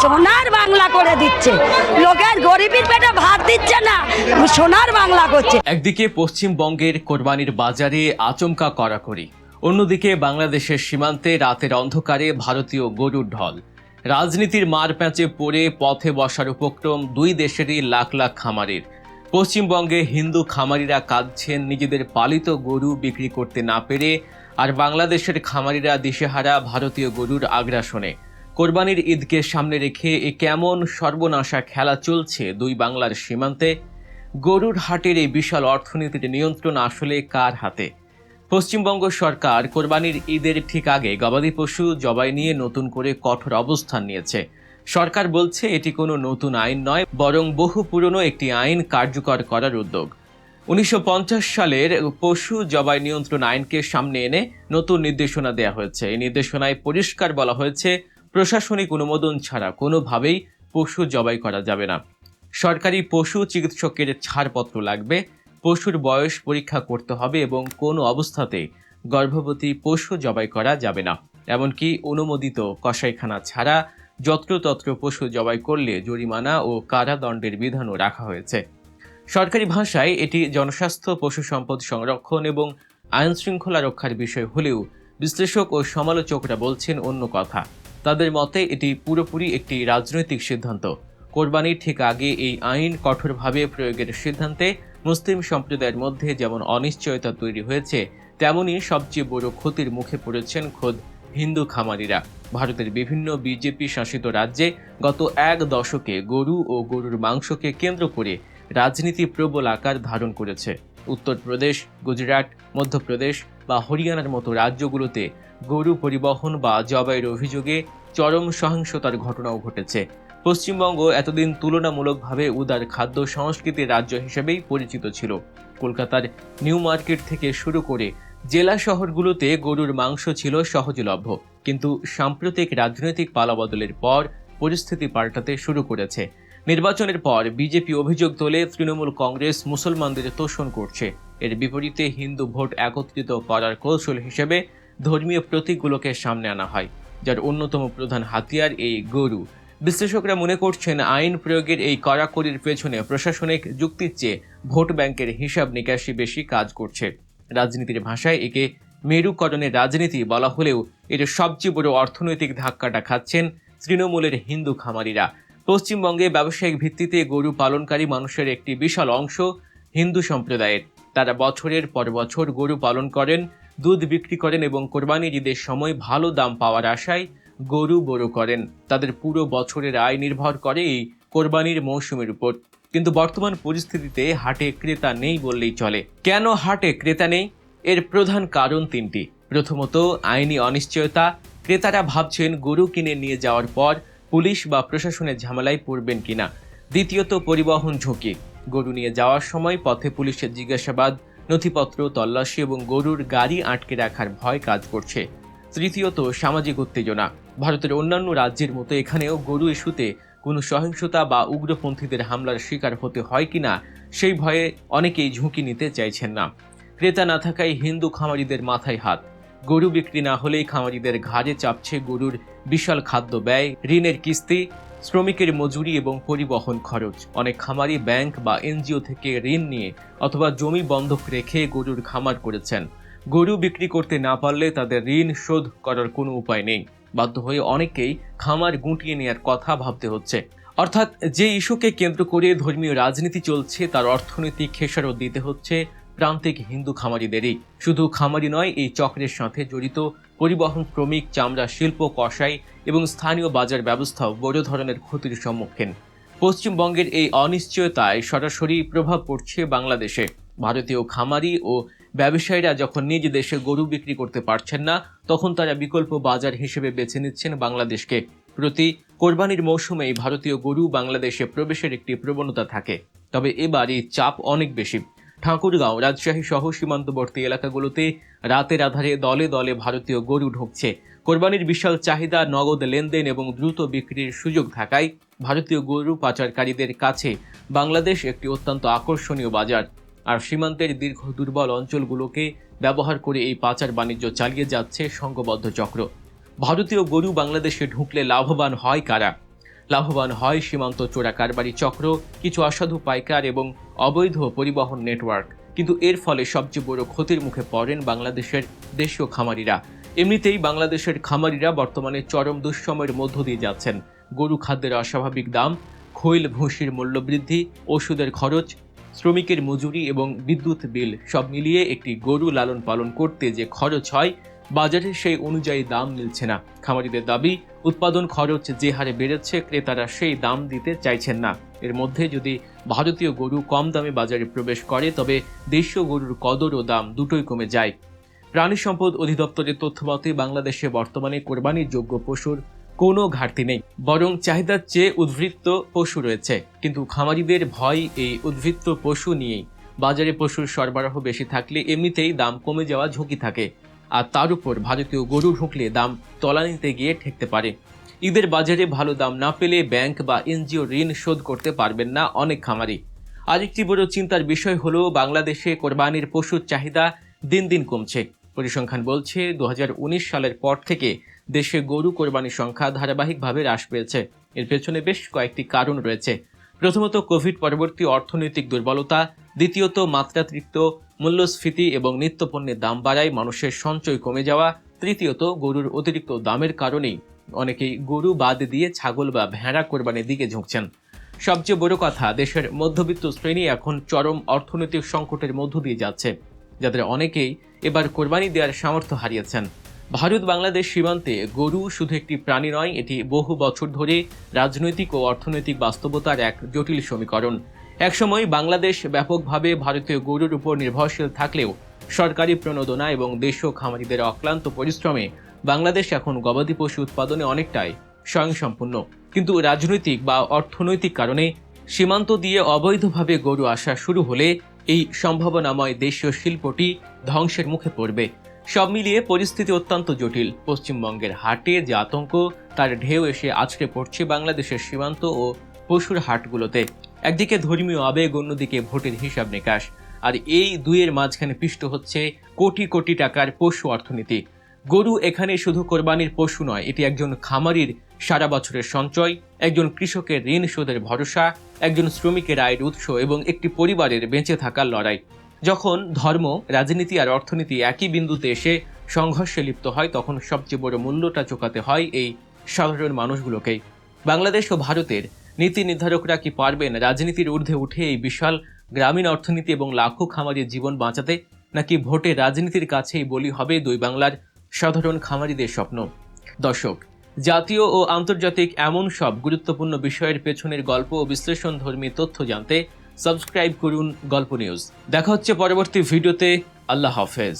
সোনার বাংলা করে দিচ্ছে, লোকের গরিবের পেটে ভাত দিচ্ছে না, সোনার বাংলা করছে। একদিকে পশ্চিমবঙ্গের কোরবানির বাজারে আচমকা কড়াকড়ি, অন্যদিকে বাংলাদেশের সীমান্তে রাতের অন্ধকারে ভারতীয় গরুর ঢল। রাজনীতির মার প্যাঁচে পড়ে পথে বসার উপক্রম দুই দেশেরই লাখ লাখ খামারির। পশ্চিমবঙ্গে হিন্দু খামারিরা কাঁদছেন নিজেদের পালিত গরু বিক্রি করতে না পেরে, আর বাংলাদেশের খামারিরা দিশেহারা ভারতীয় গরুর আগ্রাসনে। কোরবানির ঈদকে সামনে রেখে এ কেমন সর্বনাশা খেলা চলছে দুই বাংলার সীমান্তে? গরুর হাটের এই বিশাল অর্থনীতির নিয়ন্ত্রণ আসলে কার হাতে? পশ্চিমবঙ্গ সরকার কোরবানির ঈদের ঠিক আগে গবাদি পশু জবাই নিয়ে নতুন করে কঠোর অবস্থান নিয়েছে। সরকার বলছে এটি কোনো নতুন আইন নয়, বরং বহু পুরনো একটি আইন কার্যকর করার উদ্যোগ। 1950 সালের পশু জবাই নিয়ন্ত্রণ আইনকে সামনে এনে নতুন নির্দেশনা দেওয়া হয়েছে। এই নির্দেশনায় পরিষ্কার বলা হয়েছে, প্রশাসনিক অনুমোদন ছাড়া কোনোভাবেই পশু জবাই করা যাবে না। সরকারি পশু চিকিৎসকের ছাড়পত্র লাগবে, পশুর বয়স পরীক্ষা করতে হবে এবং কোনো অবস্থাতেই গর্ভবতী পশু জবাই করা যাবে না। এমনকি অনুমোদিত কসাইখানা ছাড়া যত্রতত্র পশু জবাই করলে জরিমানা ও কারাদণ্ডের বিধানও রাখা হয়েছে। সরকারি ভাষায় এটি জনস্বাস্থ্য, পশু সম্পদ সংরক্ষণ এবং আইন শৃঙ্খলা রক্ষার বিষয় হলেও বিশ্লেষক ও সমালোচকরা বলছেন অন্য কথা। তাদের মতে এটি পুরোপুরি একটি রাজনৈতিক সিদ্ধান্ত। কোরবানির ঠিক আগে এই আইন কঠোরভাবে প্রয়োগের সিদ্ধান্তে মুসলিম সম্প্রদায়ের মধ্যে যেমন অনিশ্চয়তা তৈরি হয়েছে, তেমনি সবচেয়ে বড় ক্ষতির মুখে পড়েছেন খোদ হিন্দু খামারিরা। ভারতের বিভিন্ন বিজেপি শাসিত রাজ্যে গত এক দশকে গরু ও গরুর মাংসকে কেন্দ্র করে রাজনীতি প্রবল আকার ধারণ করেছে। উত্তরপ্রদেশ, গুজরাট, মধ্যপ্রদেশ বা হরিয়ানার মতো রাজ্যগুলোতে গরু পরিবহন বা জবাইয়ের অভিযোগে চরম সহিংসতার ঘটনাও ঘটেছে। পশ্চিমবঙ্গ এতদিন তুলনামূলকভাবে উদার খাদ্য সংস্কৃতির রাজ্য হিসেবেই পরিচিত ছিল। কলকাতার নিউ মার্কেট থেকে শুরু করে জেলা শহরগুলোতে গরুর মাংস ছিল সহজলভ্য, কিন্তু সাম্প্রতিক রাজনৈতিক পালাবদলের পর পরিস্থিতি পাল্টাতে শুরু করেছে। নির্বাচনের পর বিজেপি অভিযোগ তোলে তৃণমূল কংগ্রেস মুসলমানদের তোষণ করছে। এর বিপরীতে হিন্দু ভোট একত্রিত করার কৌশল হিসেবে ধর্মীয় প্রতীকগুলোকে সামনে আনা হয়, যার অন্যতম প্রধান হাতিয়ার এই গরু। বিশ্লেষকরা মনে করছেন, আইন প্রয়োগের এই কড়াকড়ির পেছনে প্রশাসনিক যুক্তির চেয়ে ভোট ব্যাংকের হিসাব নিকাশি বেশি কাজ করছে। রাজনীতির ভাষায় একে মেরুকরণের রাজনীতি বলা হলেও এর সবচেয়ে বড় অর্থনৈতিক ধাক্কাটা খাচ্ছেন তৃণমূলের হিন্দু খামারিরা। পশ্চিমবঙ্গে ব্যবসায়িক ভিত্তিতে গরু পালনকারী মানুষের একটি বিশাল অংশ হিন্দু সম্প্রদায়ের। তারা বছরের পর বছর গরু পালন করেন, দুধ বিক্রি করেন এবং কোরবানির ঈদের সময় ভালো দাম পাওয়ার আশায় গরু বড় করেন। তাদের পুরো বছরের আয় নির্ভর করে এই কোরবানির মৌসুমের উপর। কিন্তু বর্তমান পরিস্থিতিতে হাটে ক্রেতা নেই বললেই চলে। কেন হাটে ক্রেতা নেই? এর প্রধান কারণ তিনটি। প্রথমত, আইনি অনিশ্চয়তা। ক্রেতারা ভাবছেন গরু কিনে নিয়ে যাওয়ার পর পুলিশ বা প্রশাসনের ঝামেলায় পড়বেন কিনা। দ্বিতীয়ত, পরিবহন ঝুঁকি। গরু নিয়ে যাওয়ার সময় পথে পুলিশের জিজ্ঞাসাবাদ, নথিপত্র তল্লাশি এবং গরুর গাড়ি আটকে রাখার ভয় কাজ করছে। তৃতীয়ত, সামাজিক উত্তেজনা। ভারতের অন্যান্য রাজ্যের মতো এখানেও গরু ইস্যুতে কোনো সহিংসতা বা উগ্রপন্থীদের হামলার শিকার হতে হয় কিনা সেই ভয়ে অনেকেই ঝুঁকি নিতে চাইছেন না। ক্রেতা না থাকায় হিন্দু খামারিদের মাথায় হাত। গরু বিক্রি না হলেই খামারিদের ঘাড়ে চাপছে গরুর বিশাল খাদ্য ব্যয়, ঋণের কিস্তি, শ্রমিকের মজুরি এবং পরিবহন খরচ। অনেক খামারি ব্যাংক বা এনজিও থেকে ঋণ নিয়ে অথবা জমি বন্ধক রেখে গরুর খামার করেছেন। গরু বিক্রি করতে না পারলে তাদের ঋণ শোধ করার কোনো উপায় নেই। বাধ্য হয়ে অনেকেই খামার গুটিয়ে নেওয়ার কথা ভাবতে হচ্ছে। অর্থাৎ যে ইস্যুকে কেন্দ্র করে ধর্মীয় রাজনীতি চলছে তার অর্থনৈতিক খেসারত দিতে হচ্ছে প্রান্তিক হিন্দু খামারিদেরই। শুধু খামারি নয়, এই চক্রের সাথে জড়িত পরিবহন শ্রমিক, চামড়া শিল্প, কসাই এবং স্থানীয় বাজার ব্যবস্থাও বড় ধরনের ক্ষতির সম্মুখীন। পশ্চিমবঙ্গের এই অনিশ্চয়তায় সরাসরি প্রভাব পড়ছে বাংলাদেশে। ভারতীয় খামারি ও ব্যবসায়ীরা যখন নিজ দেশে গরু বিক্রি করতে পারছেন না, তখন তারা বিকল্প বাজার হিসেবে বেছে নিচ্ছেন বাংলাদেশকে। প্রতি কোরবানির মৌসুমেই ভারতীয় গরু বাংলাদেশে প্রবেশের একটি প্রবণতা থাকে। তবে এবার এই চাপ অনেক বেশি। ঠাকুরগাঁও, রাজশাহী সহ সীমান্তবর্তী এলাকাগুলোতে রাতের আধারে দলে দলে ভারতীয় গরু ঢুকছে। কোরবানির বিশাল চাহিদা, নগদ লেনদেন এবং দ্রুত বিক্রির সুযোগ থাকায় ভারতীয় গরু পাচারকারীদের কাছে বাংলাদেশ একটি অত্যন্ত আকর্ষণীয় বাজার। আর সীমান্তের দীর্ঘ দুর্বল অঞ্চলগুলোকে ব্যবহার করে এই পাচার বাণিজ্য চালিয়ে যাচ্ছে সংঘবদ্ধ চক্র। ভারতীয় গরু বাংলাদেশে ঢুকলে লাভবান হয় কারা? লাভবান হয় সীমান্ত চোরা কারবারি চক্র, কিছু অসাধু পাইকার এবং অবৈধ পরিবহন নেটওয়ার্ক। কিন্তু এর ফলে সবচেয়ে বড় ক্ষতির মুখে পড়েন বাংলাদেশের দেশীয় খামারিরা। এমনিতেই বাংলাদেশের খামারিরা বর্তমানে চরম দুঃসময়ের মধ্য দিয়ে যাচ্ছেন। গরু খাদ্যের অস্বাভাবিক দাম, খৈল ভুসির মূল্য বৃদ্ধি, ওষুধের খরচ, শ্রমিকের মজুরি এবং বিদ্যুৎ বিল সব মিলিয়ে একটি গরু লালন পালন করতে যে খরচ হয়, বাজারে সেই অনুযায়ী দাম মিলছে না। খামারিদের দাবি, উৎপাদন খরচ যে হারে বেড়েছে, ক্রেতারা সেই দাম দিতে চাইছেন না। এর মধ্যে যদি ভারতীয় গরু কম দামে বাজারে প্রবেশ করে, তবে দেশীয় গরুর কদর ও দাম দুটোই কমে যায়। প্রাণী সম্পদ অধিদপ্তরের তথ্য মতে বাংলাদেশে বর্তমানে কোরবানির যোগ্য পশুর কোনো ঘাটতি নেই, বরং চাহিদার চেয়ে উদ্বৃত্ত পশু রয়েছে। কিন্তু খামারিদের ভয়, এই উদ্বৃত্ত পশু নিয়েই বাজারে পশুর সরবরাহ বেশি থাকলে এমনিতেই দাম কমে যাওয়া ঝুঁকি থাকে, আর তার উপর ভারতীয় গরু ঢুকলে দাম তলানিতে গিয়ে ঠেকতে পারে। ঈদের বাজারে ভালো দাম না পেলে ব্যাংক বা এনজিও ঋণ শোধ করতে পারবেন না অনেক খামারি। আরেকটি বড় চিন্তার বিষয় হলো বাংলাদেশে কোরবানির পশুর চাহিদা দিন দিন কমছে। পরিসংখ্যান বলছে 2019 সালের পর থেকে দেশে গরু কোরবানির সংখ্যা ধারাবাহিকভাবে হ্রাস পেয়েছে। এর পেছনে বেশ কয়েকটি কারণ রয়েছে। প্রথমত, কোভিড পরবর্তী অর্থনৈতিক দুর্বলতা। দ্বিতীয়ত, মাত্রাতিরিক্ত মূল্যস্ফীতি এবং নিত্যপণ্যের দাম বাড়ায় মানুষের সঞ্চয় কমে যাওয়া। তৃতীয়ত, গরুর অতিরিক্ত দামের কারণেই অনেকেই গরু বাদ দিয়ে ছাগল বা ভেড়া কোরবানির দিকে ঝুঁকছেন। সবচেয়ে বড় কথা, দেশের মধ্যবিত্ত শ্রেণী এখন চরম অর্থনৈতিক সংকটের মধ্য দিয়ে যাচ্ছে, যাদের অনেকেই এবার কোরবানি দেওয়ার সামর্থ্য হারিয়েছেন। ভারত বাংলাদেশ সীমান্তে গরু শুধু একটি প্রাণী নয়, এটি বহু বছর ধরে রাজনৈতিক ও অর্থনৈতিক বাস্তবতার এক জটিল সমীকরণ। একসময় বাংলাদেশ ব্যাপকভাবে ভারতীয় গরুর উপর নির্ভরশীল থাকলেও সরকারি প্রণোদনা এবং দেশীয় খামারিদের অক্লান্ত পরিশ্রমে বাংলাদেশ এখন গবাদি পশু উৎপাদনে অনেকটাই স্বয়ংসম্পূর্ণ। কিন্তু রাজনৈতিক বা অর্থনৈতিক কারণে সীমান্ত দিয়ে অবৈধভাবে গরু আসা শুরু হলে এই সম্ভাবনাময় দেশীয় শিল্পটি ধ্বংসের মুখে পড়বে। সব মিলিয়ে পরিস্থিতি অত্যন্ত জটিল। পশ্চিমবঙ্গের হাটে যে আতঙ্ক, তার ঢেউ এসে আছড়ে পড়ছে বাংলাদেশের সীমান্ত ও পশুর হাটগুলোতে। একদিকে ধর্মীয় আবেগ, অন্যদিকে ভোটের হিসাব নিকাশ, আর এই দুইয়ের মাঝখানে পিষ্ট হচ্ছে কোটি কোটি টাকার পশু অর্থনীতি। গরু এখানে শুধু কোরবানির পশু নয়, এটি একজন খামারির সারা বছরের সঞ্চয়, একজন কৃষকের ঋণ শোধের ভরসা, একজন শ্রমিকের আয়ের উৎস এবং একটি পরিবারের বেঁচে থাকার লড়াই। যখন ধর্ম, রাজনীতি আর অর্থনীতি একই বিন্দুতে এসে সংঘর্ষে লিপ্ত হয়, তখন সবচেয়ে বড় মূল্যটা চোকাতে হয় এই সাধারণ মানুষগুলোকেই। বাংলাদেশ ও ভারতের নীতি নির্ধারকরা কি পারবেন রাজনীতির ঊর্ধ্বে উঠে এই বিশাল গ্রামীণ অর্থনীতি এবং লাখো খামারির জীবন বাঁচাতে, নাকি ভোটে রাজনীতির কাছেই বলি হবে দুই বাংলার সাধারণ খামারিদের স্বপ্ন? দর্শক, জাতীয় ও আন্তর্জাতিক এমন সব গুরুত্বপূর্ণ বিষয়ের পেছনের গল্প ও বিশ্লেষণধর্মী তথ্য জানতে সাবস্ক্রাইব করুন গল্প নিউজ। দেখা হচ্ছে পরবর্তী ভিডিওতে। আল্লাহ হাফেজ।